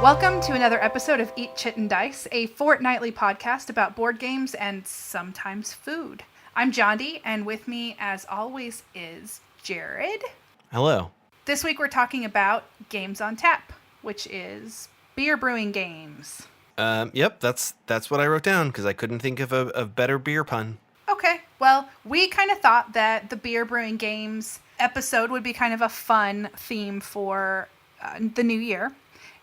Welcome to another episode of Eat Chit Dice, a fortnightly podcast about board games and sometimes food. I'm Jondi, and with me, as always, is Jared. Hello. This week we're talking about Games on Tap, which is beer brewing games. Yep, that's what I wrote down because I couldn't think of a better beer pun. Okay, well, we kind of thought that the beer brewing games episode would be kind of a fun theme for the new year.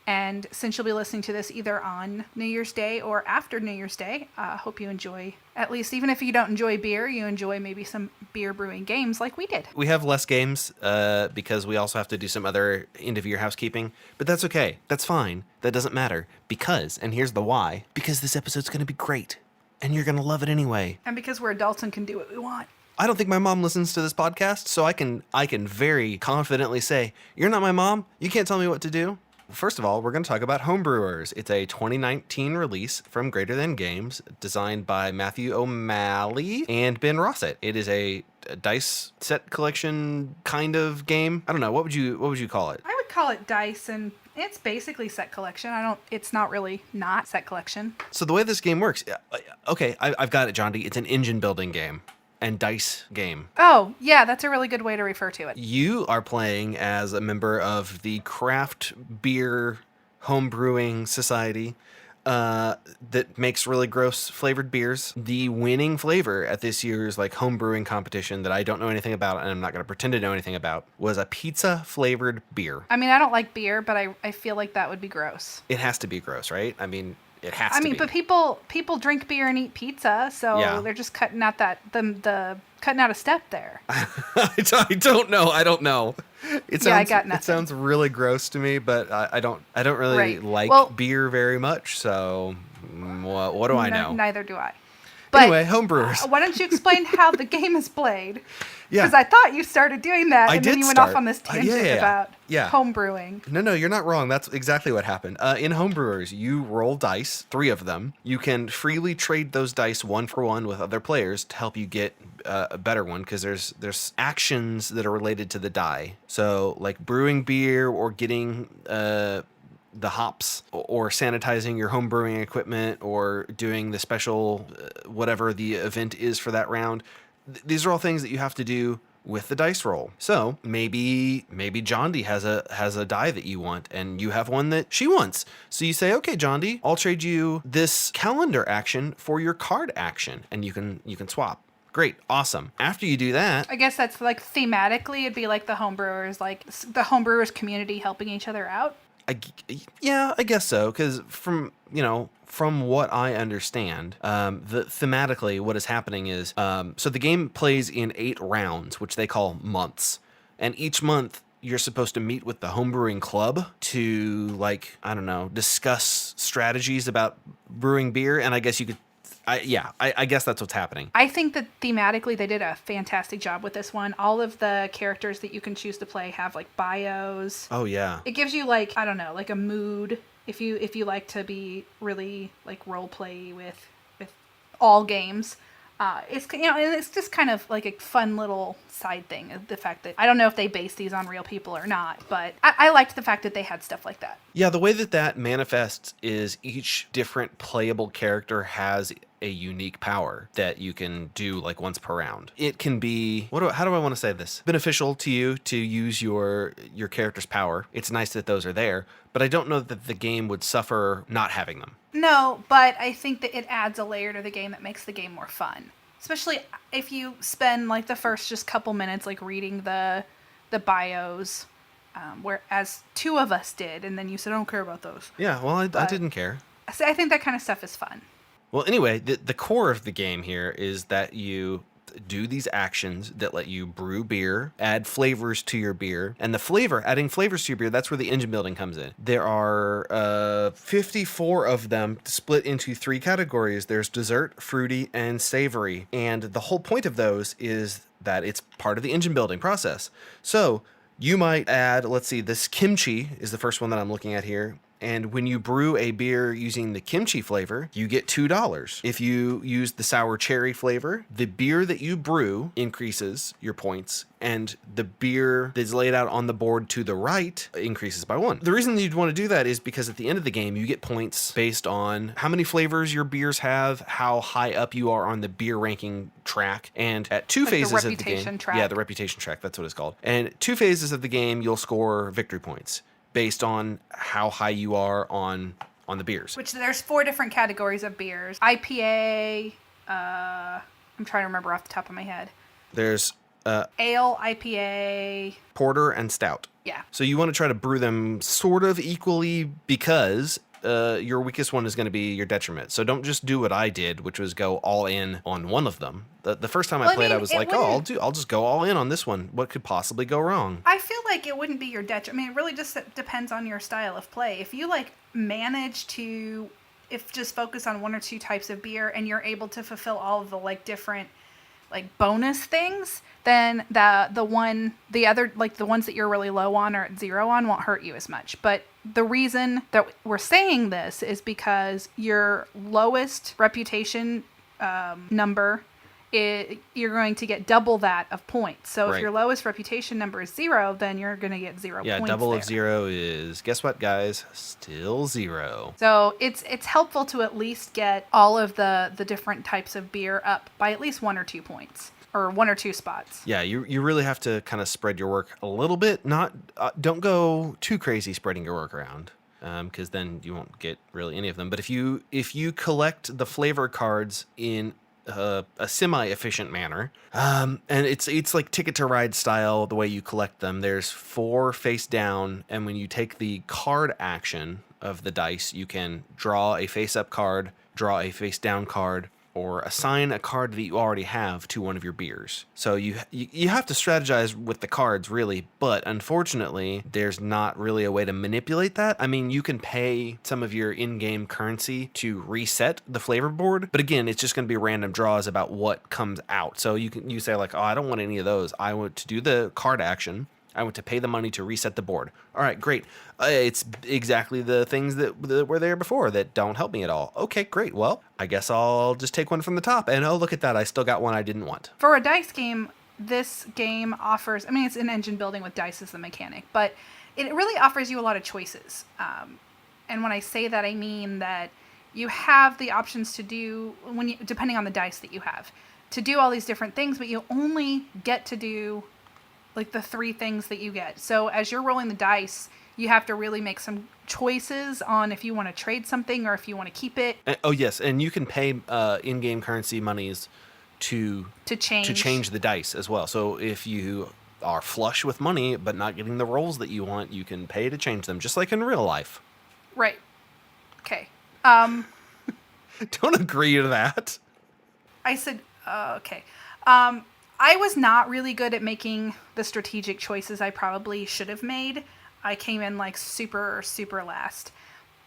And since you'll be listening to this either on New Year's Day or after New Year's Day, hope you enjoy, at least even if you don't enjoy beer, you enjoy maybe some beer brewing games like we did. We have less games because we also have to do some other end-of-year housekeeping, but that's okay. That's fine. That doesn't matter because, and here's the why, because this episode's going to be great, and you're going to love it anyway. And because we're adults and can do what we want. I don't think my mom listens to this podcast, so I can very confidently say, you're not my mom. You can't tell me what to do. First of all, we're going to talk about Homebrewers. It's a 2019 release from Greater Than Games, designed by Matthew O'Malley and Ben Rossett. It is a dice set collection kind of game. I don't know. What would you call it? I would call it dice, and it's basically set collection. It's not really not set collection. So the way this game works, okay, I've got it, Jondi. It's an engine building game and dice game. Oh, yeah, that's a really good way to refer to it. You are playing as a member of the craft beer homebrewing society that makes really gross flavored beers. The winning flavor at this year's homebrewing competition that I don't know anything about and I'm not going to pretend to know anything about was a pizza flavored beer. I mean, I don't like beer, but I feel like that would be gross. It has to be gross, right? I mean, it has to be. But people drink beer and eat pizza, so Yeah. they're just cutting out the cutting out a step there. I don't know. I don't know. I got nothing. It sounds really gross to me, but I don't really like beer very much. So what do I know? Neither do I. But anyway, Homebrewers. Why don't you explain how the game is played? Yeah. Because I thought you started doing that, and then you went off on this tangent about homebrewing. No, you're not wrong. That's exactly what happened. In Homebrewers, you roll dice, 3 of them. You can freely trade those dice 1 for 1 with other players to help you get a better one, because there's actions that are related to the die. So like brewing beer or getting the hops or sanitizing your home brewing equipment or doing the special whatever the event is for that round. These are all things that you have to do with the dice roll. So maybe Jondi has a die that you want and you have one that she wants. So you say, okay, Jondi, I'll trade you this calendar action for your card action, and you can swap. Great. Awesome. After you do that, I guess that's thematically it'd be like the homebrewers community helping each other out. I guess so, because from what I understand, thematically what is happening is, so the game plays in 8 rounds, which they call months, and each month you're supposed to meet with the homebrewing club to discuss strategies about brewing beer, and I guess you could. I guess that's what's happening. I think that thematically they did a fantastic job with this one. All of the characters that you can choose to play have bios. Oh yeah. It gives you a mood if you like to be really role play with all games. It's just kind of like a fun little side thing. The fact that I don't know if they base these on real people or not, but I liked the fact that they had stuff like that. Yeah, the way that manifests is each different playable character has a unique power that you can do once per round. It can be how do I want to say this? Beneficial to you to use your character's power. It's nice that those are there, but I don't know that the game would suffer not having them. No, but I think that it adds a layer to the game that makes the game more fun. Especially if you spend the first just couple minutes reading the bios, whereas 2 of us did, and then you said, I don't care about those. Yeah, well, I didn't care. I think that kind of stuff is fun. Well, anyway, the core of the game here is that you do these actions that let you brew beer, add flavors to your beer, and adding flavors to your beer, that's where the engine building comes in. There are 54 of them split into 3 categories. There's dessert, fruity, and savory. And the whole point of those is that it's part of the engine building process. So you might add, let's see, this kimchi is the first one that I'm looking at here. And when you brew a beer using the kimchi flavor, you get $2. If you use the sour cherry flavor, the beer that you brew increases your points, and the beer that's laid out on the board to the right increases by 1. The reason you'd want to do that is because at the end of the game, you get points based on how many flavors your beers have, how high up you are on the beer ranking track, and at two Like the phases of the game, reputation track. yeah, the reputation track, that's what it's called. And 2 phases of the game, you'll score victory points based on how high you are on the beers. Which there's 4 different categories of beers. IPA, I'm trying to remember off the top of my head. There's Ale, IPA. porter and stout. Yeah. So you want to try to brew them sort of equally because your weakest one is going to be your detriment. So don't just do what I did, which was go all in on one of them. The first time I played, I was like, I'll just go all in on this one. What could possibly go wrong? I feel like it wouldn't be your detriment. I mean, it really just depends on your style of play. If you manage to just focus on 1 or 2 types of beer and you're able to fulfill all of the different bonus things, then the ones that you're really low on or at 0 on won't hurt you as much. But the reason that we're saying this is because your lowest reputation number, you're going to get double that of points. So Right. if your lowest reputation number is 0, then you're going to get 0 points. Yeah, double there. of 0 is, guess what, guys? Still 0. So it's helpful to at least get all of the different types of beer up by at least 1 or 2 points, or 1 or 2 spots. Yeah, you really have to kind of spread your work a little bit. Not don't go too crazy spreading your work around, because then you won't get really any of them. But if you collect the flavor cards in a semi-efficient manner, and it's like Ticket to Ride style the way you collect them. There's 4 face down, and when you take the card action of the dice, you can draw a face up card, draw a face down card, or assign a card that you already have to one of your beers. So you have to strategize with the cards, really, but unfortunately, there's not really a way to manipulate that. I mean, you can pay some of your in-game currency to reset the flavor board, but again, it's just going to be random draws about what comes out. So you say like, oh, I don't want any of those. I want to do the card action. I want to pay the money to reset the board. All right, great. It's exactly the things that were there before that don't help me at all. Okay, great. Well, I guess I'll just take one from the top. And oh, look at that. I still got one I didn't want. For a dice game, this game offers, I mean, it's an engine building with dice as the mechanic, but it really offers you a lot of choices. And when I say that, I mean that you have the options to do, depending on the dice that you have, to do all these different things, but you only get to do the 3 things that you get. So as you're rolling the dice, you have to really make some choices on if you want to trade something or if you want to keep it. Oh, yes. And you can pay in-game currency monies to change the dice as well. So if you are flush with money but not getting the rolls that you want, you can pay to change them, just like in real life. Right. Okay. Don't agree to that. I said, okay. I was not really good at making the strategic choices I probably should have made. I came in super, super last.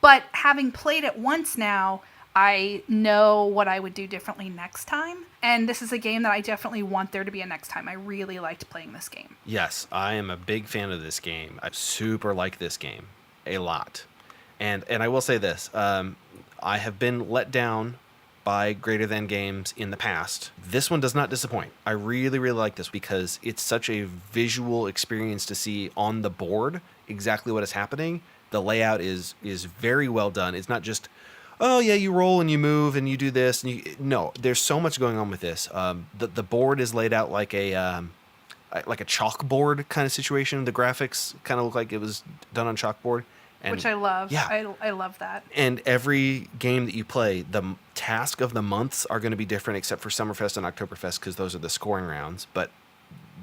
But having played it once now, I know what I would do differently next time. And this is a game that I definitely want there to be a next time. I really liked playing this game. Yes, I am a big fan of this game. I super like this game a lot. And I will say this, I have been let down by greater than games in the past. This one does not disappoint. I really, really like this because it's such a visual experience to see on the board exactly what is happening. The layout is very well done. It's not just, oh yeah, you roll and you move and you do this. No, there's so much going on with this. The board is laid out like a chalkboard kind of situation. The graphics kind of look like it was done on chalkboard. Which I love. Yeah. I love that. And every game that you play, the task of the months are going to be different except for Summerfest and Oktoberfest because those are the scoring rounds. But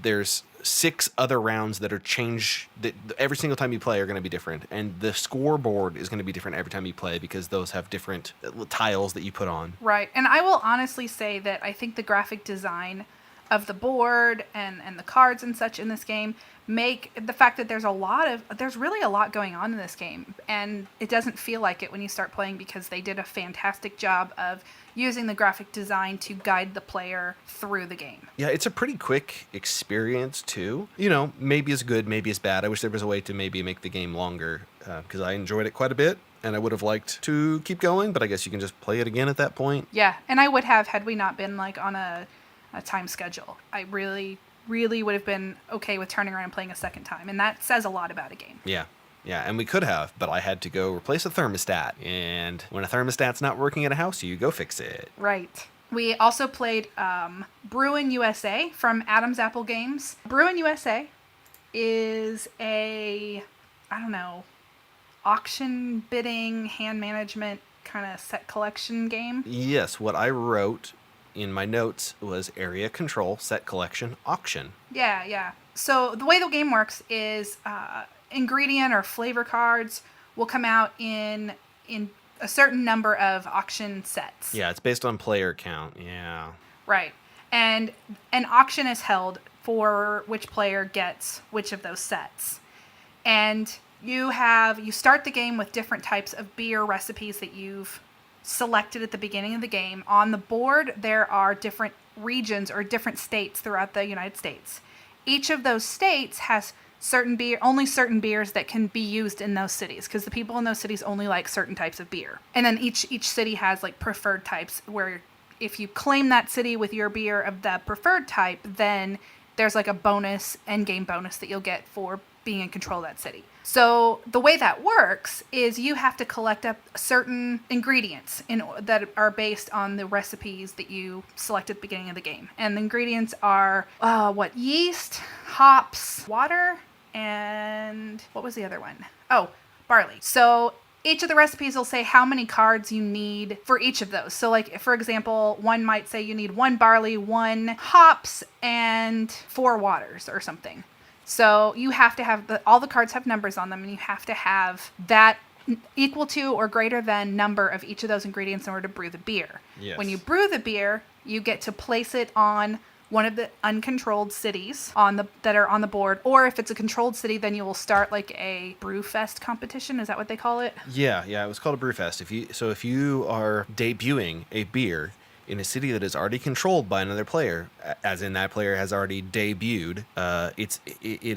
there's 6 other rounds that are changed that every single time you play are going to be different. And the scoreboard is going to be different every time you play because those have different tiles that you put on. Right. And I will honestly say that I think the graphic design of the board and the cards and such in this game make the fact that there's really a lot going on in this game, and it doesn't feel like it when you start playing, because they did a fantastic job of using the graphic design to guide the player through the game. Yeah, it's a pretty quick experience too. Maybe it's good, maybe it's bad. I wish there was a way to maybe make the game longer, because I enjoyed it quite a bit and I would have liked to keep going, but I guess you can just play it again at that point. Yeah, and I would have, had we not been like on a time schedule. I really would have been okay with turning around and playing a second time, and that says a lot about a game. Yeah, and we could have, but I had to go replace a thermostat, and when a thermostat's not working at a house, you go fix it. Right. We also played Brewin USA from Adam's Apple Games. Brewin USA is auction bidding, hand management kind of set collection game. Yes, what I wrote in my notes was area control, set collection, auction. Yeah. So the way the game works is ingredient or flavor cards will come out in a certain number of auction sets. Yeah, it's based on player count. Yeah. Right. And an auction is held for which player gets which of those sets. And you start the game with different types of beer recipes that you've selected at the beginning of the game. On the board, there are different regions or different states throughout the United States. Each of those states has only certain beers that can be used in those cities, because the people in those cities only like certain types of beer. And then each city has like preferred types, where if you claim that city with your beer of the preferred type, then there's like a bonus, end game bonus that you'll get for being in control of that city. So the way that works is you have to collect up certain ingredients that are based on the recipes that you select at the beginning of the game. And the ingredients are, yeast, hops, water, and what was the other one? Oh, barley. So each of the recipes will say how many cards you need for each of those. So like, for example, one might say you need 1 barley, 1 hops, and 4 waters or something. So you have to have all the cards have numbers on them, and you have to have that equal to or greater than number of each of those ingredients in order to brew the beer. Yes. When you brew the beer, you get to place it on one of the uncontrolled cities that are on the board, or if it's a controlled city, then you will start like a brew fest competition. Is that what they call it? Yeah, it was called a brew fest. If you are debuting a beer in a city that is already controlled by another player, as in that player has already debuted, it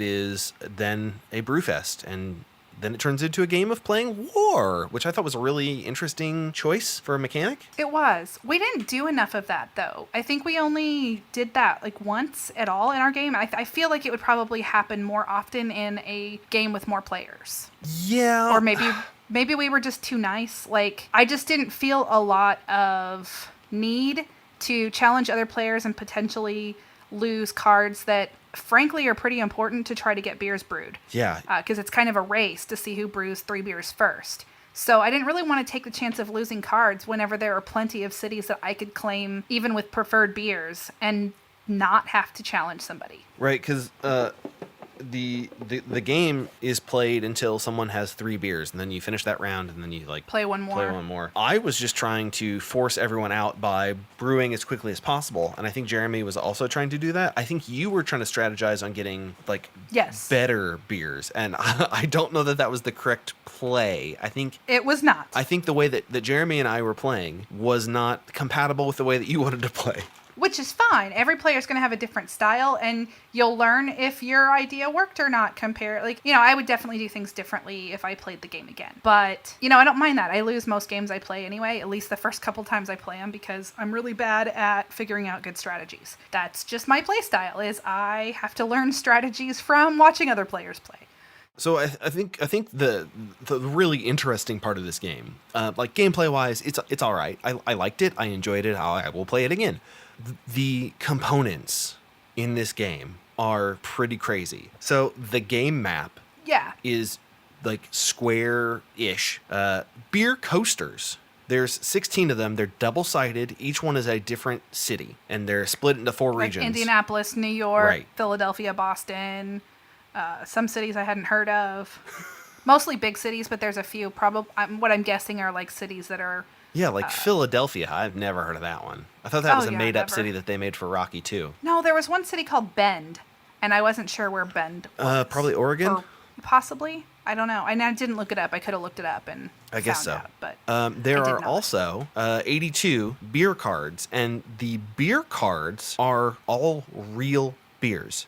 is then a brewfest, and then it turns into a game of playing war, which I thought was a really interesting choice for a mechanic. It was. We didn't do enough of that, though. I think we only did that like once at all in our game. I feel like it would probably happen more often in a game with more players. Yeah. Or maybe we were just too nice. Like, I just didn't feel a lot of need to challenge other players and potentially lose cards that frankly are pretty important to try to get beers brewed. Yeah. Because it's kind of a race to see who brews 3 beers first. So I didn't really want to take the chance of losing cards whenever there are plenty of cities that I could claim even with preferred beers and not have to challenge somebody. Right, because the game is played until someone has 3 beers, and then you finish that round, and then you play one more. I was just trying to force everyone out by brewing as quickly as possible, and I think Jeremy was also trying to do that. I think you were trying to strategize on getting better beers, and I don't know that was the correct play. I think it was not. I think the way that Jeremy and I were playing was not compatible with the way that you wanted to play. Which is fine. Every player is going to have a different style, and you'll learn if your idea worked or not. I would definitely do things differently if I played the game again. But, I don't mind that. I lose most games I play anyway, at least the first couple times I play them, because I'm really bad at figuring out good strategies. That's just my play style, is I have to learn strategies from watching other players play. So I think the really interesting part of this game, gameplay wise, it's all right. I liked it. I enjoyed it. I will play it again. The components in this game are pretty crazy. So the game map is like square-ish. Beer coasters. There's 16 of them. They're double-sided. Each one is a different city, and they're split into 4 regions. Indianapolis, New York, right. Philadelphia, Boston, some cities I hadn't heard of. Mostly big cities, but there's a few. What I'm guessing are like cities that are Yeah, like Philadelphia. I've never heard of that one. I thought that was a yeah, made-up never. city that they made for Rocky too. No, there was one city called Bend, and I wasn't sure where Bend was. Probably Oregon? Or possibly. I don't know. I didn't look it up. I could have looked it up and I guess found so. out, but there I did are not. also 82 beer cards, and the beer cards are all real beers.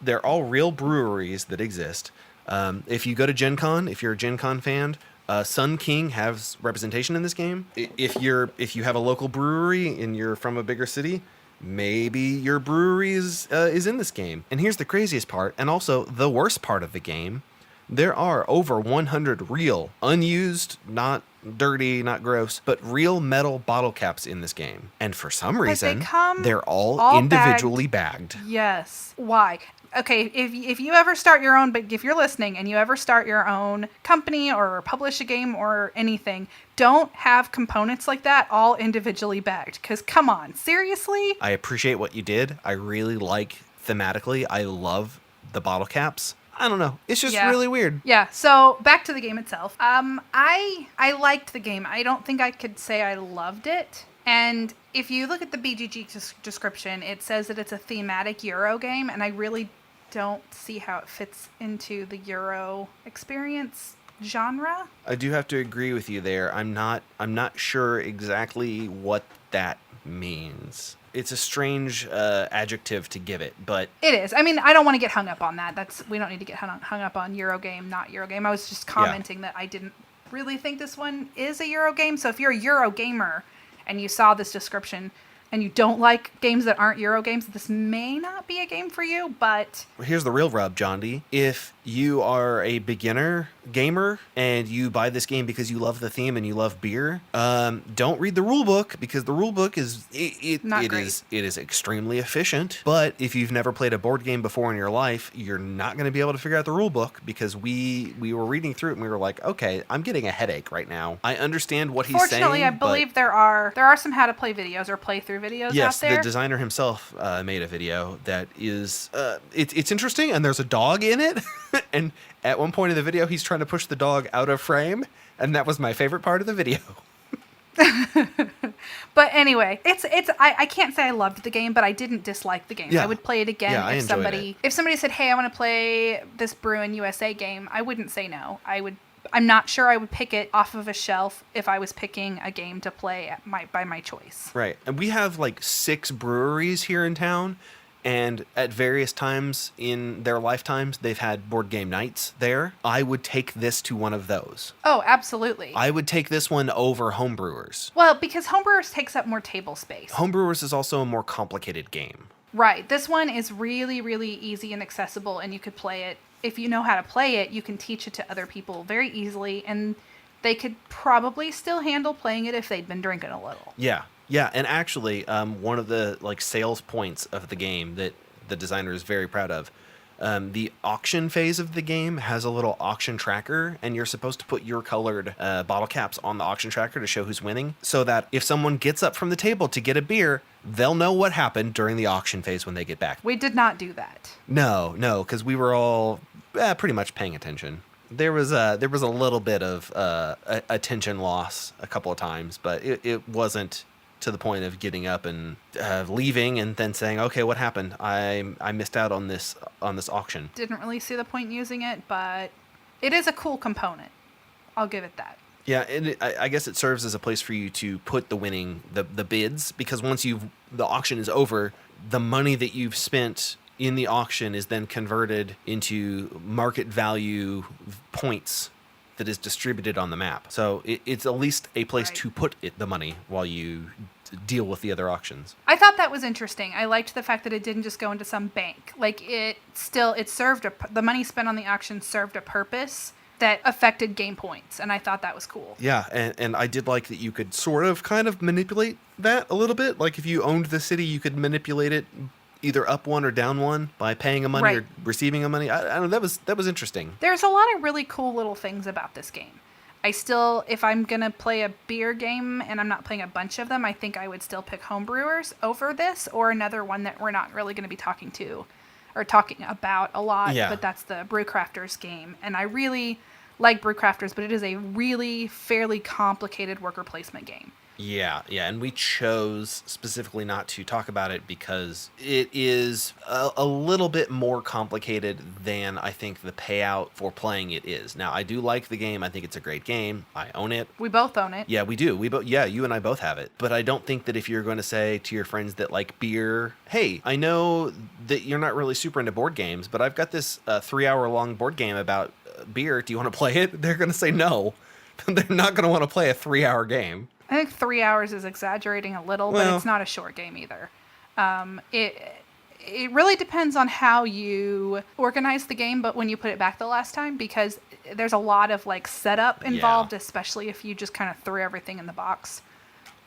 They're all real breweries that exist. If you go to Gen Con, if you're a Gen Con fan, Sun King has representation in this game. If you have a local brewery and you're from a bigger city, maybe your brewery is in this game. And here's the craziest part, and also the worst part of the game. There are over 100 real, unused, not dirty, not gross, but real metal bottle caps in this game. And for some reason, they're all individually bagged. Yes. Why? Okay, if you ever start your own, but if you're listening and you ever start your own company or publish a game or anything, don't have components like that all individually bagged. Because come on, seriously? I appreciate what you did. I really like thematically. I love the bottle caps. I don't know. It's just really weird. Yeah. So back to the game itself. I liked the game. I don't think I could say I loved it. And if you look at the BGG description, it says that it's a thematic Euro game, and I really don't see how it fits into the Euro experience genre. I do have to agree with you there. I'm not sure exactly what that means. It's a strange adjective to give it, but it is. I mean, I don't want to get hung up on that. We don't need to get hung up on Euro game, not Euro game. I was just commenting that I didn't really think this one is a Euro game. So if you're a Euro gamer and you saw this description and you don't like games that aren't Euro games, this may not be a game for you, but... Here's the real rub, John D. If you are a beginner gamer and you buy this game because you love the theme and you love beer, don't read the rule book, because the rule book is it is extremely efficient. But if you've never played a board game before in your life, you're not going to be able to figure out the rule book, because we were reading through it and we were like, okay, I'm getting a headache right now. I understand what he's saying. Fortunately, I believe there are some how to play videos or playthrough videos out there. Yes, the designer himself made a video that is it's interesting, and there's a dog in it. And at one point in the video, he's trying to push the dog out of frame, and that was my favorite part of the video. But anyway, I can't say I loved the game, but I didn't dislike the game. Yeah. I would play it again if somebody said, "Hey, I want to play this Brewin USA game." I wouldn't say no. I'm not sure I would pick it off of a shelf if I was picking a game to play by my choice. Right. And we have like 6 breweries here in town, and at various times in their lifetimes, they've had board game nights there. I would take this to one of those. Oh, absolutely. I would take this one over Homebrewers. Well, because Homebrewers takes up more table space. Homebrewers is also a more complicated game. Right. This one is really, really easy and accessible, and you could play it. If you know how to play it, you can teach it to other people very easily, and they could probably still handle playing it if they'd been drinking a little. Yeah. Yeah, and actually, one of the sales points of the game that the designer is very proud of, the auction phase of the game has a little auction tracker, and you're supposed to put your colored bottle caps on the auction tracker to show who's winning, so that if someone gets up from the table to get a beer, they'll know what happened during the auction phase when they get back. We did not do that. No, because we were all pretty much paying attention. There was a little bit of attention loss a couple of times, but it wasn't to the point of getting up and leaving and then saying, okay, what happened? I missed out on this auction. Didn't really see the point in using it, but it is a cool component. I'll give it that. Yeah, and I guess it serves as a place for you to put the bids, because once the auction is over, the money that you've spent in the auction is then converted into market value points that is distributed on the map. So it's at least a place to put the money while you deal with the other auctions. I thought that was interesting. I liked the fact that it didn't just go into some bank. Like it served the money spent on the auction served a purpose that affected game points, and I thought that was cool. Yeah, and I did like that you could sort of kind of manipulate that a little bit. Like if you owned the city, you could manipulate it either up one or down one by paying a money or receiving a money. I don't know, that was interesting. There's a lot of really cool little things about this game. If I'm going to play a beer game and I'm not playing a bunch of them, I think I would still pick Homebrewers over this, or another one that we're not really going to be talking about a lot, but that's the Brew Crafters game. And I really like Brewcrafters, but it is a really fairly complicated worker placement game. Yeah, and we chose specifically not to talk about it because it is a little bit more complicated than I think the payout for playing it is. Now, I do like the game. I think it's a great game. I own it. We both own it. Yeah, we do. You and I both have it. But I don't think that if you're going to say to your friends that like beer, hey, I know that you're not really super into board games, but I've got this 3-hour-long board game about beer. Do you want to play it? They're going to say no. They're not going to want to play a 3-hour game. I think 3 hours is exaggerating a little, but it's not a short game either. It really depends on how you organize the game, but when you put it back the last time, because there's a lot of like setup involved, especially if you just kind of threw everything in the box.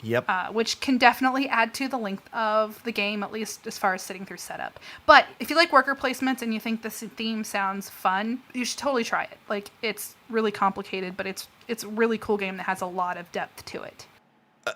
Yep. Which can definitely add to the length of the game, at least as far as sitting through setup. But if you like worker placements and you think this theme sounds fun, you should totally try it. Like, it's really complicated, but it's a really cool game that has a lot of depth to it.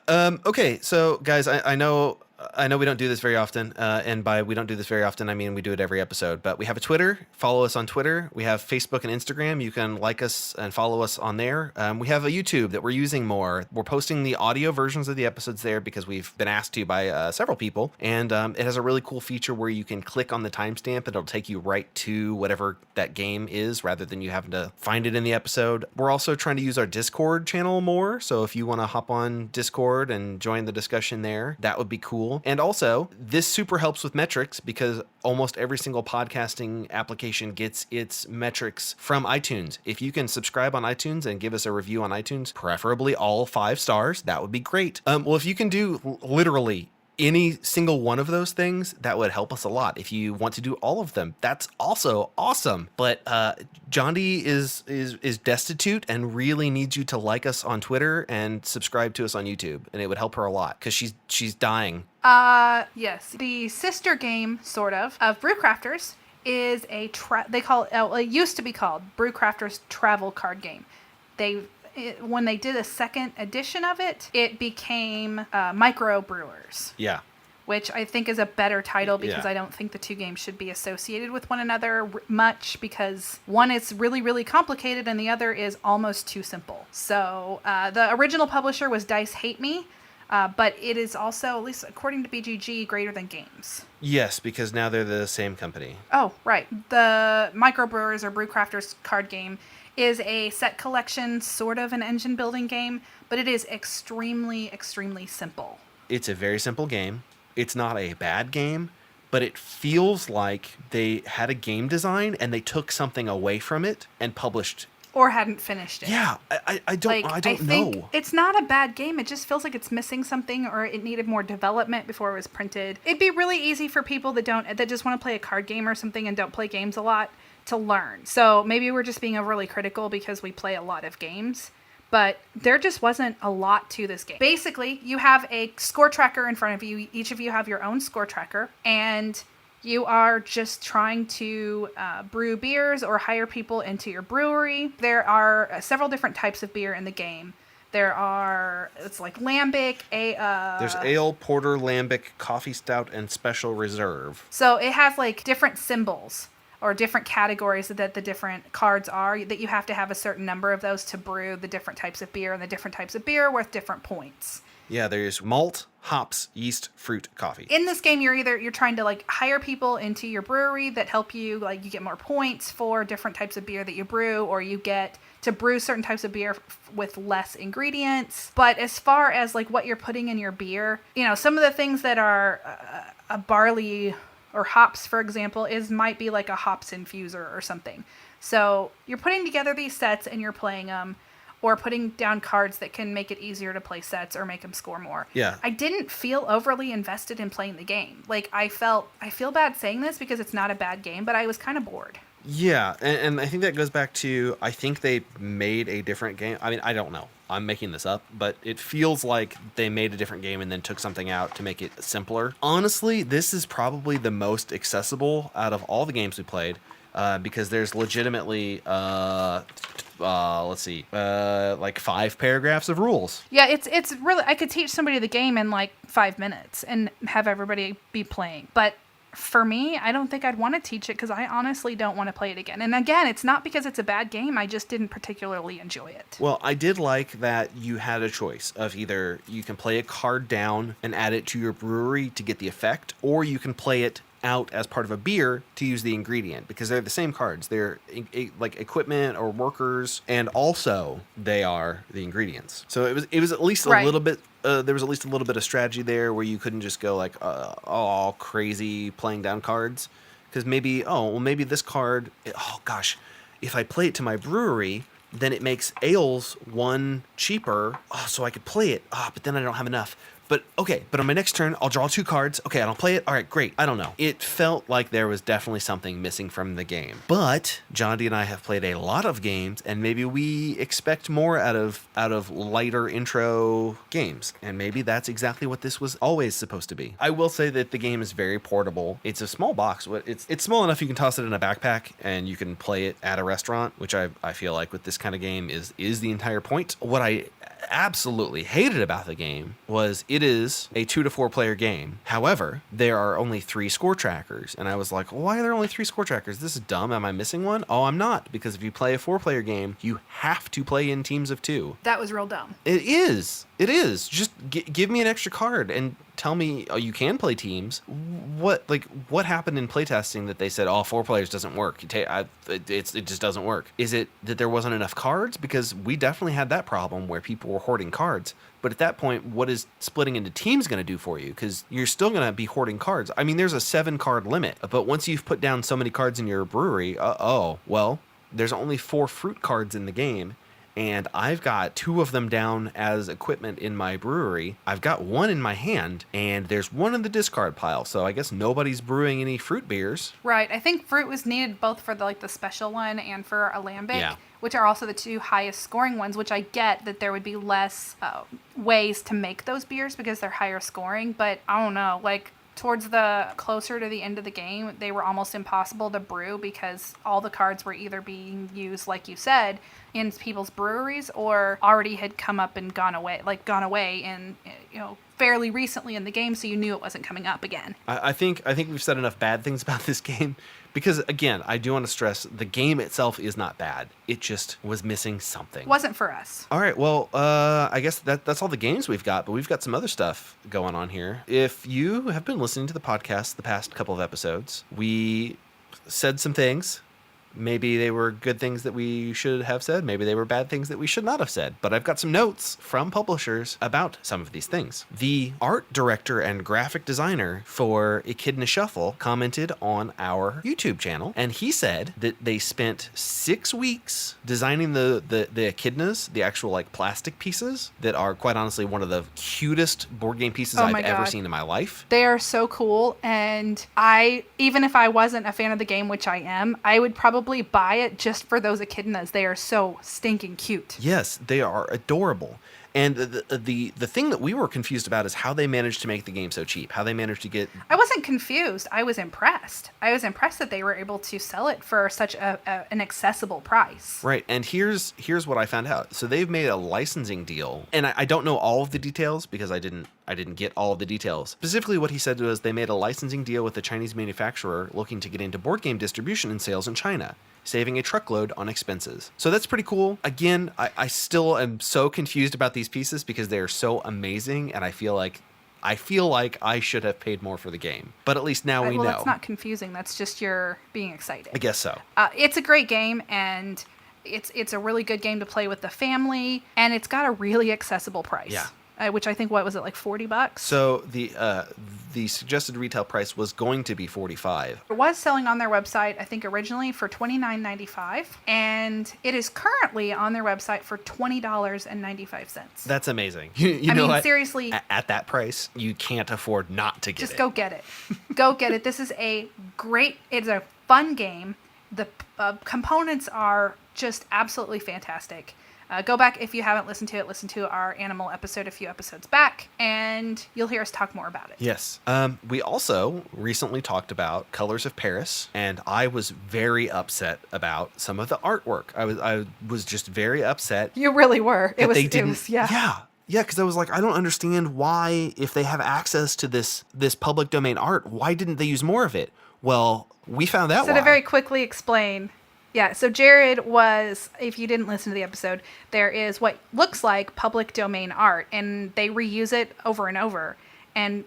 Okay, so guys, I know we don't do this very often, and by we don't do this very often, I mean we do it every episode. But we have a Twitter. Follow us on Twitter. We have Facebook and Instagram. You can like us and follow us on there. We have a YouTube that we're using more. We're posting the audio versions of the episodes there because we've been asked to by several people. And it has a really cool feature where you can click on the timestamp and it'll take you right to whatever that game is rather than you having to find it in the episode. We're also trying to use our Discord channel more. So if you want to hop on Discord and join the discussion there, that would be cool. And also, this super helps with metrics because almost every single podcasting application gets its metrics from iTunes. If you can subscribe on iTunes and give us a review on iTunes, preferably all 5 stars, that would be great. Well, if you can do literally any single one of those things, that would help us a lot. If you want to do all of them, that's also awesome. But Jondi is destitute and really needs you to like us on Twitter and subscribe to us on YouTube, and it would help her a lot because she's dying. Yes. The sister game, sort of Brewcrafters is it used to be called Brewcrafters Travel Card Game. When they did a second edition of it, it became Micro Brewers. Yeah. Which I think is a better title because I don't think the two games should be associated with one another much because one is really, really complicated and the other is almost too simple. So the original publisher was Dice Hate Me, but it is also, at least according to BGG, Greater Than Games. Yes, because now they're the same company. Oh, right. The Micro Brewers or Brewcrafters card game is a set collection, sort of an engine building game, but it is extremely, extremely simple. It's a very simple game. It's not a bad game, but it feels like they had a game design and they took something away from it and published. Or hadn't finished it. Yeah, I don't know. It's not a bad game. It just feels like it's missing something, or it needed more development before it was printed. It'd be really easy for people that just want to play a card game or something and don't play games a lot to learn. So maybe we're just being overly critical because we play a lot of games, but there just wasn't a lot to this game. Basically, you have a score tracker in front of you. Each of you have your own score tracker, and you are just trying to brew beers or hire people into your brewery. There are several different types of beer in the game. It's like lambic, there's ale, porter, lambic, coffee stout, and special reserve. So it has like different symbols or different categories that the different cards are, that you have to have a certain number of those to brew the different types of beer, and the different types of beer are worth different points. Yeah, there's malt, hops, yeast, fruit, coffee. In this game, you're trying to like hire people into your brewery that help you, like you get more points for different types of beer that you brew, or you get to brew certain types of beer with less ingredients. But as far as like what you're putting in your beer, some of the things that are a barley or hops, for example, might be like a hops infuser or something. So you're putting together these sets and you're playing them, or putting down cards that can make it easier to play sets or make them score more. Yeah. I didn't feel overly invested in playing the game. Like I feel bad saying this because it's not a bad game, but I was kind of bored. Yeah, and I think that goes back to, I think they made a different game. I mean, I don't know. I'm making this up, but it feels like they made a different game and then took something out to make it simpler. Honestly, this is probably the most accessible out of all the games we played, because there's legitimately, like 5 paragraphs of rules. Yeah, it's really, I could teach somebody the game in like 5 minutes and have everybody be playing, but for me, I don't think I'd want to teach it because I honestly don't want to play it again. And again, it's not because it's a bad game. I just didn't particularly enjoy it. Well, I did like that you had a choice of either you can play a card down and add it to your brewery to get the effect, or you can play it out as part of a beer to use the ingredient, because they're the same cards. They're like equipment or workers, and also they are the ingredients. So it was at least a Right. little bit. There was at least a little bit of strategy there where you couldn't just go like all crazy playing down cards, because maybe maybe this card, oh gosh, if I play it to my brewery, then it makes ales one cheaper. Oh, so I could play it. But then I don't have enough. But okay, but on my next turn, I'll draw 2 cards. Okay, I don't play it. All right, great. I don't know. It felt like there was definitely something missing from the game. But John D and I have played a lot of games, and maybe we expect more out of lighter intro games. And maybe that's exactly what this was always supposed to be. I will say that the game is very portable. It's a small box. It's small enough you can toss it in a backpack and you can play it at a restaurant, which I feel like with this kind of game is the entire point. What I absolutely hated about the game was it is a 2 to 4 player game. However, there are only 3 score trackers, and I was like, why are there only 3 score trackers? This is dumb. Am I missing one? Oh, I'm not, because if you play a 4-player game, you have to play in teams of 2. That was real dumb. It is. Just give me an extra card and tell me you can play teams. What happened in playtesting that they said 4 players doesn't work? It just doesn't work. Is it that there wasn't enough cards? Because we definitely had that problem where people were hoarding cards. But at that point, what is splitting into teams going to do for you? Because you're still going to be hoarding cards. I mean, there's a 7-card limit, but once you've put down so many cards in your brewery, well, there's only 4 fruit cards in the game. And I've got 2 of them down as equipment in my brewery. I've got 1 in my hand, and there's 1 in the discard pile. So I guess nobody's brewing any fruit beers. Right. I think fruit was needed both for the special one and for Alambic, Yeah. which are also the 2 highest scoring ones, which I get that there would be less ways to make those beers because they're higher scoring. But I don't know, towards the closer to the end of the game, they were almost impossible to brew because all the cards were either being used, like you said, in people's breweries or already had come up and gone away in fairly recently in the game, so you knew it wasn't coming up again. I think we've said enough bad things about this game. Because, again, I do want to stress, the game itself is not bad. It just was missing something. Wasn't for us. All right, well, I guess that's all the games we've got, but we've got some other stuff going on here. If you have been listening to the podcast the past couple of episodes, we said some things. Maybe they were good things that we should have said. Maybe they were bad things that we should not have said. But I've got some notes from publishers about some of these things. The art director and graphic designer for Echidna Shuffle commented on our YouTube channel, and he said that they spent 6 weeks designing the echidnas, the actual plastic pieces that are quite honestly one of the cutest board game pieces I've ever seen in my life. They are so cool, and even if I wasn't a fan of the game, which I am, I would probably buy it just for those echidnas. They are so stinking cute. Yes, they are adorable. And the thing that we were confused about is how they managed to make the game so cheap. How they managed to get... I wasn't confused. I was impressed. I was impressed that they were able to sell it for such an accessible price. Right. And here's what I found out. So they've made a licensing deal. And I don't know all of the details because I didn't get all of the details. Specifically, what he said was they made a licensing deal with a Chinese manufacturer looking to get into board game distribution and sales in China, saving a truckload on expenses. So that's pretty cool. Again, I still am so confused about these pieces because they are so amazing, and I feel like I should have paid more for the game. But at least now we know. Well, that's not confusing. That's just your being excited. I guess so. It's a great game, and it's a really good game to play with the family, and it's got a really accessible price. Yeah. Which I think, what was it, like $40? So the suggested retail price was going to be $45. It was selling on their website, I think originally for $29.95, and it is currently on their website for $20.95. That's amazing. You know what? Seriously, at that price, you can't afford not to get it. Just go get it. Go get it. This is it's a fun game. The components are just absolutely fantastic. Go back if you haven't listened to it. Listen to our animal episode a few episodes back, and you'll hear us talk more about it. Yes. We also recently talked about Colors of Paris, and I was very upset about some of the artwork. I was just very upset. You really were. Yeah. Yeah, because I was like, I don't understand why, if they have access to this public domain art, why didn't they use more of it? Well, we found out So why. to very quickly explain, yeah, so Jared was, if you didn't listen to the episode, there is what looks like public domain art, and they reuse it over and over. And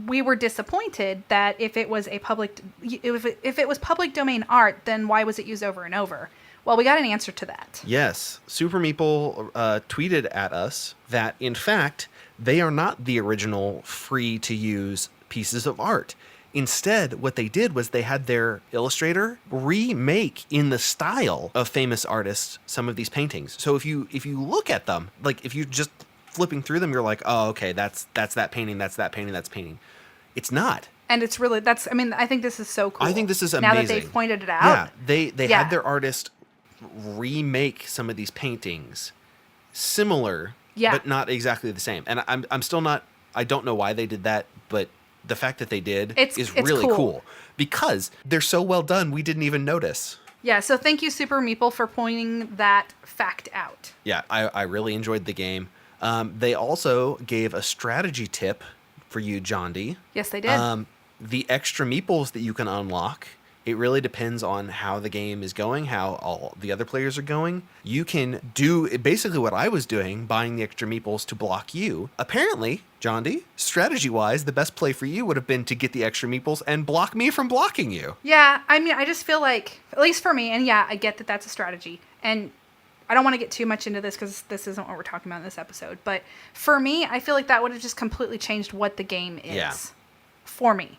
we were disappointed that if it was if it was public domain art, then why was it used over and over? Well, we got an answer to that. Yes, Super Meeple tweeted at us that, in fact, they are not the original free-to-use pieces of art. Instead, what they did was they had their illustrator remake in the style of famous artists some of these paintings. So if you look at them, like if you just flipping through them, you're like, oh, okay, that's that painting, that's that painting, that's painting. It's not. And it's really, I think this is so cool. I think this is amazing. Now that they've pointed it out. Yeah, they had their artist remake some of these paintings similar, but not exactly the same. And I'm still not, I don't know why they did that, but the fact that they did is really cool because they're so well done, we didn't even notice. Yeah, so thank you, Super Meeple, for pointing that fact out. Yeah, I really enjoyed the game. They also gave a strategy tip for you, John D. Yes, they did. The extra meeples that you can unlock, it really depends on how the game is going, how all the other players are going. You can do basically what I was doing, buying the extra meeples to block you. Apparently, John D, strategy-wise, the best play for you would have been to get the extra meeples and block me from blocking you. Yeah, I mean, I just feel like, at least for me, and yeah, I get that that's a strategy. And I don't want to get too much into this because this isn't what we're talking about in this episode. But for me, I feel like that would have just completely changed what the game is for me.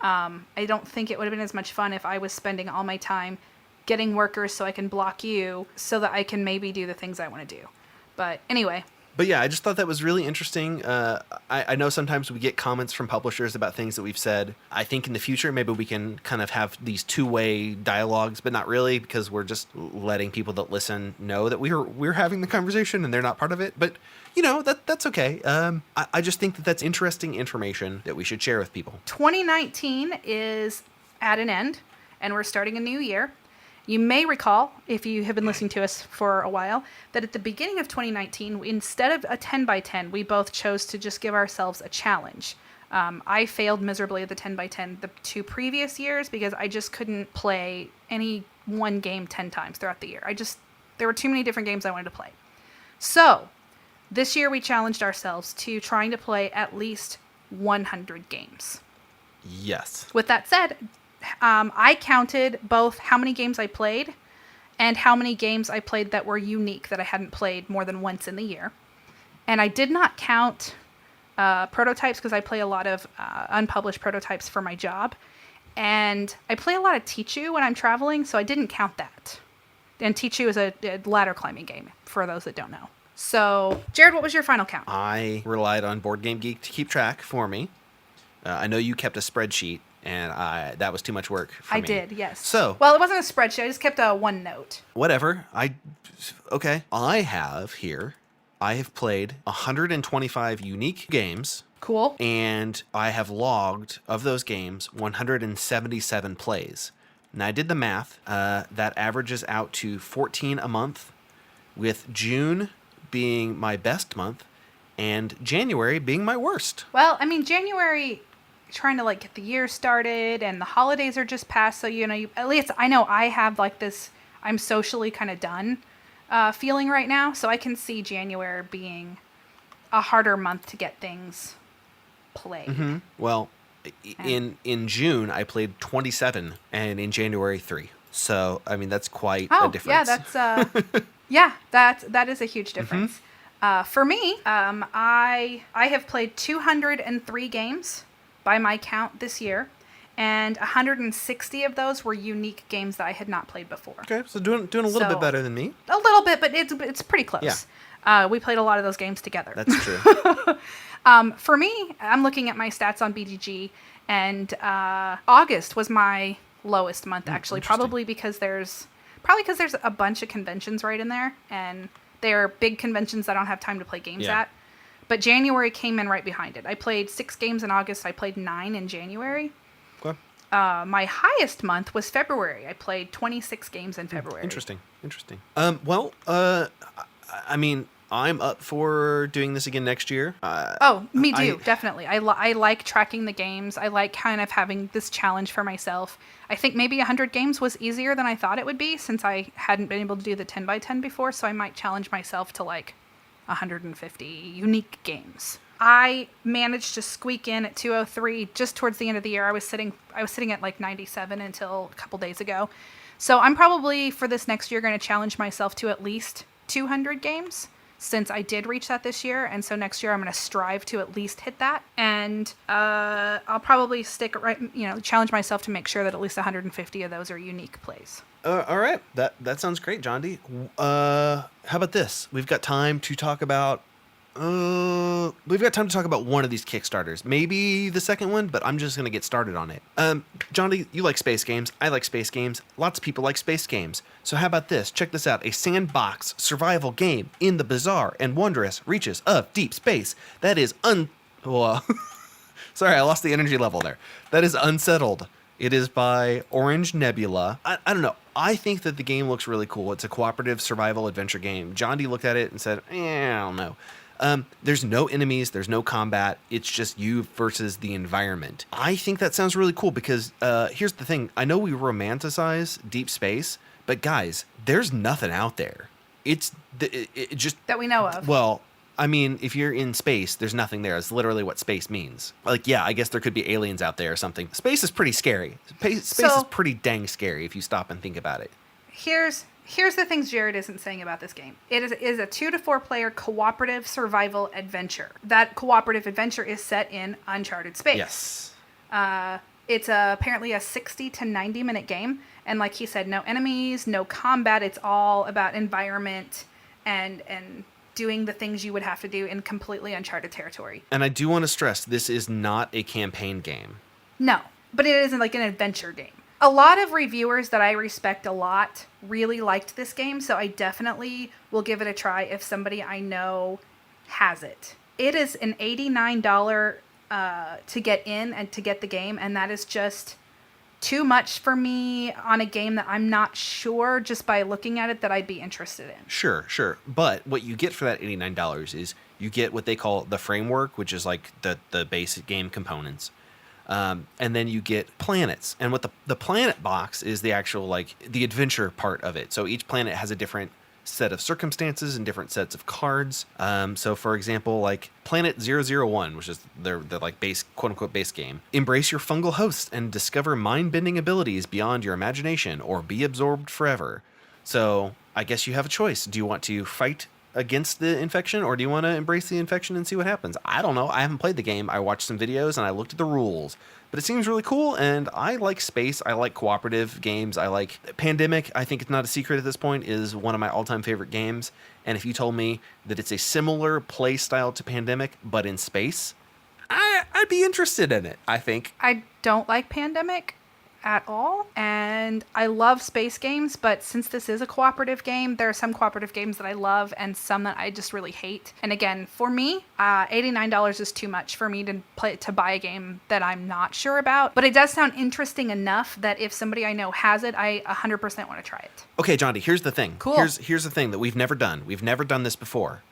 I don't think it would have been as much fun if I was spending all my time getting workers so I can block you so that I can maybe do the things I want to do. But anyway. But yeah, I just thought that was really interesting. I know sometimes we get comments from publishers about things that we've said. I think in the future, maybe we can kind of have these two-way dialogues, but not really, because we're just letting people that listen know that we're having the conversation and they're not part of it. But, you know, that's okay. I just think that that's interesting information that we should share with people. 2019 is at an end, and we're starting a new year. You may recall, if you have been listening to us for a while, that at the beginning of 2019, instead of a 10 by 10, we both chose to just give ourselves a challenge. I failed miserably at the 10 by 10 the 2 previous years because I just couldn't play any one game 10 times throughout the year. There were too many different games I wanted to play. So this year we challenged ourselves to trying to play at least 100 games. Yes. With that said, I counted both how many games I played and how many games I played that were unique that I hadn't played more than once in the year. And I did not count prototypes because I play a lot of unpublished prototypes for my job. And I play a lot of Tichu when I'm traveling, so I didn't count that. And Tichu is a ladder climbing game, for those that don't know. So, Jared, what was your final count? I relied on Board Game Geek to keep track for me. I know you kept a spreadsheet. And that was too much work for me. I did, yes. So, well, it wasn't a spreadsheet. I just kept a OneNote. Whatever. Okay. I have played 125 unique games. Cool. And I have logged, of those games, 177 plays. And I did the math. That averages out to 14 a month, with June being my best month and January being my worst. Well, I mean, January, trying to like get the year started and the holidays are just past, so at least I know I have like this I'm socially kind of done feeling right now, so I can see January being a harder month to get things played. Mm-hmm. Well, in June I played 27 and in January 3, so I mean that's quite a difference. That is a huge difference. For me, I have played 203 games by my count this year, and 160 of those were unique games that I had not played before. Okay, so doing a little bit better than me. A little bit, but it's pretty close. Yeah. We played a lot of those games together. That's true. For me, I'm looking at my stats on BGG, and August was my lowest month, actually, probably because there's a bunch of conventions right in there, and they're big conventions I don't have time to play games at. But January came in right behind it. I played 6 games in August. I played 9 in January. Okay. My highest month was February. I played 26 games in February. Interesting. I mean, I'm up for doing this again next year. Oh, me too, definitely. I like tracking the games. I like kind of having this challenge for myself. I think maybe 100 games was easier than I thought it would be since I hadn't been able to do the 10 by 10 before, so I might challenge myself to like 150 unique games. I managed to squeak in at 203 just towards the end of the year. I was sitting at like 97 until a couple days ago. So I'm probably for this next year going to challenge myself to at least 200 games since I did reach that this year. And so next year I'm going to strive to at least hit that. And I'll probably challenge myself to make sure that at least 150 of those are unique plays. All right. That sounds great, John D. How about this? We've got time to talk about one of these Kickstarters. Maybe the second one, but I'm just going to get started on it. John D, you like space games. I like space games. Lots of people like space games. So how about this? Check this out. A sandbox survival game in the bizarre and wondrous reaches of deep space. That is Sorry, I lost the energy level there. That is Unsettled. It is by Orange Nebula. I don't know. I think that the game looks really cool. It's a cooperative survival adventure game. John D looked at it and said, I don't know. There's no enemies. There's no combat. It's just you versus the environment. I think that sounds really cool because here's the thing. I know we romanticize deep space, but guys, there's nothing out there. It just... That we know of. Well... I mean, if you're in space, there's nothing there. It's literally what space means. Like, yeah, I guess there could be aliens out there or something. Space is pretty scary. Space is pretty dang scary if you stop and think about it. Here's the things Jared isn't saying about this game. It is a 2 to 4 player cooperative survival adventure. That cooperative adventure is set in uncharted space. Yes. It's apparently a 60 to 90 minute game. And like he said, no enemies, no combat. It's all about environment and doing the things you would have to do in completely uncharted territory. And I do want to stress, this is not a campaign game. No, but it isn't like an adventure game. A lot of reviewers that I respect a lot really liked this game, so I definitely will give it a try if somebody I know has it. It is an $89 to get in and to get the game, and that is just too much for me on a game that I'm not sure just by looking at it that I'd be interested in. Sure. But what you get for that $89 is you get what they call the framework, which is like the basic game components. And then you get planets. And what the planet box is the actual, like, the adventure part of it. So each planet has a different set of circumstances and different sets of cards. So for example, like Planet 001, which is their like base, quote unquote, base game. Embrace your fungal hosts and discover mind-bending abilities beyond your imagination or be absorbed forever. So I guess you have a choice. Do you want to fight against the infection or do you want to embrace the infection and see what happens? I don't know. I haven't played the game. I watched some videos and I looked at the rules. But it seems really cool, and I like space. I like cooperative games. I like Pandemic. I think it's not a secret at this point, is one of my all-time favorite games. And if you told me that it's a similar play style to Pandemic, but in space, I'd be interested in it, I think. I don't like Pandemic at all, and I love space games, but since this is a cooperative game, there are some cooperative games that I love and some that I just really hate. And again, for me, $89 is too much for me to buy a game that I'm not sure about, but it does sound interesting enough that if somebody I know has it, I 100% want to try it. Okay, John D, here's the thing. Cool. Here's the thing that we've never done. We've never done this before,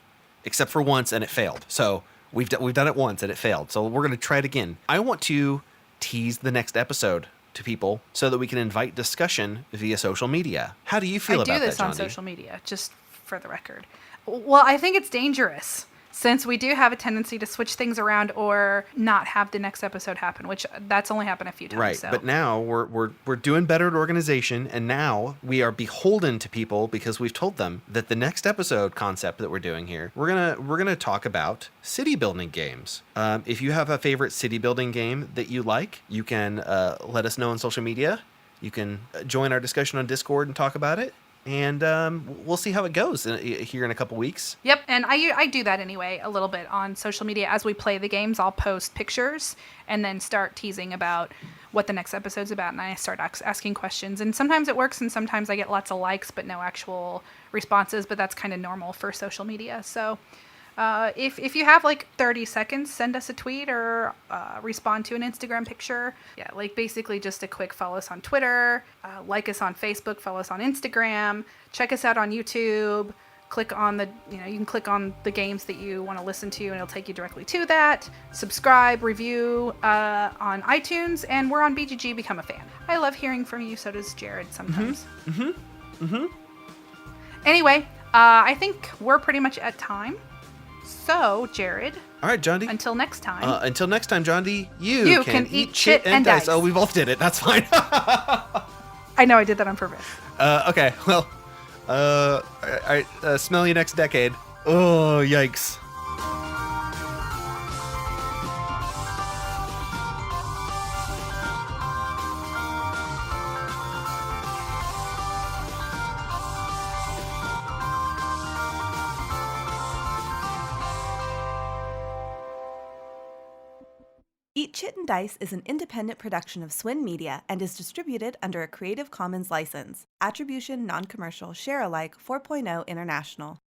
except for once, and it failed. So we've done it once, and it failed. So we're going to try it again. I want to tease the next episode to people so that we can invite discussion via social media. How do you feel about that, I do this on John D? social media, just for the record. Well, I think it's dangerous since we do have a tendency to switch things around or not have the next episode happen, which that's only happened a few times. Right, so. But now we're doing better at organization, and now we are beholden to people because we've told them that the next episode concept that we're doing here, we're gonna talk about city building games. If you have a favorite city building game that you like, you can let us know on social media. You can join our discussion on Discord and talk about it. And we'll see how it goes here in a couple weeks. Yep, and I do that anyway a little bit on social media. As we play the games, I'll post pictures and then start teasing about what the next episode's about, and I start asking questions. And sometimes it works, and sometimes I get lots of likes but no actual responses, but that's kind of normal for social media. So if you have like 30 seconds, send us a tweet or respond to an Instagram picture. Yeah, like basically just a quick follow us on Twitter, like us on Facebook, follow us on Instagram, check us out on YouTube, click on the, you can click on the games that you want to listen to, and it'll take you directly to that. Subscribe, review on iTunes, and we're on BGG. Become a fan. I love hearing from you. So does Jared sometimes. Anyway, I think we're pretty much at time. So, Jared. All right, John D. Until next time. Until next time, John D. You can eat chit and dice. Oh, we both did it. That's fine. I know I did that on purpose. Okay. Well, I smell you next decade. Oh, yikes. Eat Chit and Dice is an independent production of Swin Media and is distributed under a Creative Commons license. Attribution, non-commercial, share-alike 4.0 international.